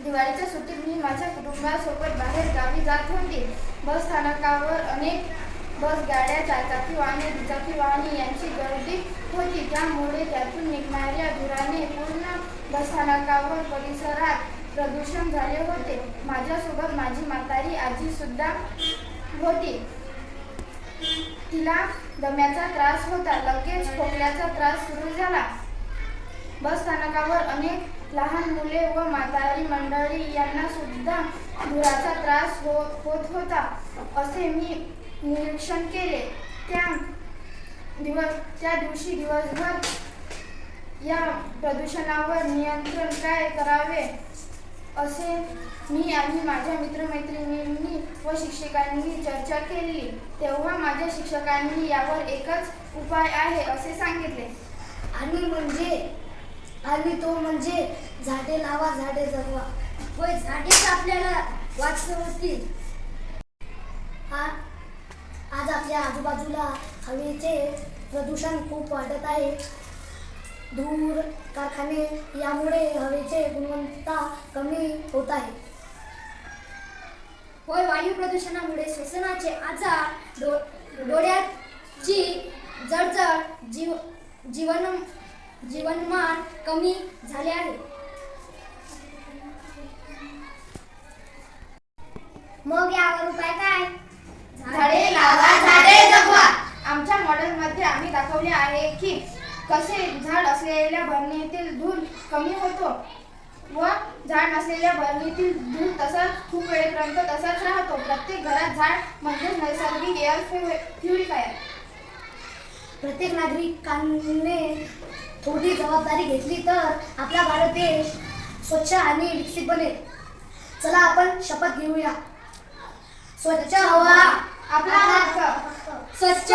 दिवाळीच्या सुट्टीत मी माझ्या कुटुंबासोबत बाहेर गावी जात होते. बस स्थानकावर अनेक बस गाड्या, चारचाकी वाहने, दुचाकी वाहने यांची गर्दी होती. त्यामुळे त्यातून निघणाऱ्या धुराने पूर्ण बसस्थानकावर परिसरात प्रदूषण झाले होते. माझ्यासोबत माझी म्हातारी आजी सुद्धा होती. तिला दम्याचा त्रास होता. लगेच खोकल्याचा त्रास सुरू झाला. बस स्थानकावर अनेक लहान मुले व म्हातारी मंडळी यांना सुद्धा धुराचा त्रास होत होता असे मी निरीक्षण केले. त्या दिवशी दिवसभर या प्रदूषणावर नियंत्रण काय करावे असे मी आणि माझ्या मित्रमैत्रिणींनी व शिक्षकांनी चर्चा केली. तेव्हा माझ्या शिक्षकांनी यावर एकच उपाय आहे असे सांगितले. आणि तो म्हणजे झाडे लावा, झाडे जगवा. व झाडेच आपल्याला वाचवतील. आज आपल्या आजूबाजूला हवेचे प्रदूषण खूप वाढत आहे. धूर, कारखाने यामुळे हवेची गुणवत्ता कमी होत आहे. होय, वायू प्रदूषणामुळे श्वसनाचे आजार, डोळ्याची जळजळ, जीवनमान कमी झाले आहे. मग यावर उपाय काय? झाडे लावा, झाडे जगवा. आमच्या मॉडेलमध्ये आम्ही दाखवले आहे की कसे झाड असलेल्या भरणीतील धूर कमी होतो व झाड नसलेल्या भरणीतील धूर तसाच खूप वेळेपर्यंत तसाच राहतो. प्रत्येक घरात झाड म्हणजे नैसर्गिक एअर प्युरिफायर. प्रत्येक नागरिकाने थोडी जबाबदारी घेतली तर आपला भारत देश स्वच्छ आणि विकसित बनेल. चला आपण शपथ घेऊया. स्वच्छ हवा आपला हक्क. स्वच्छ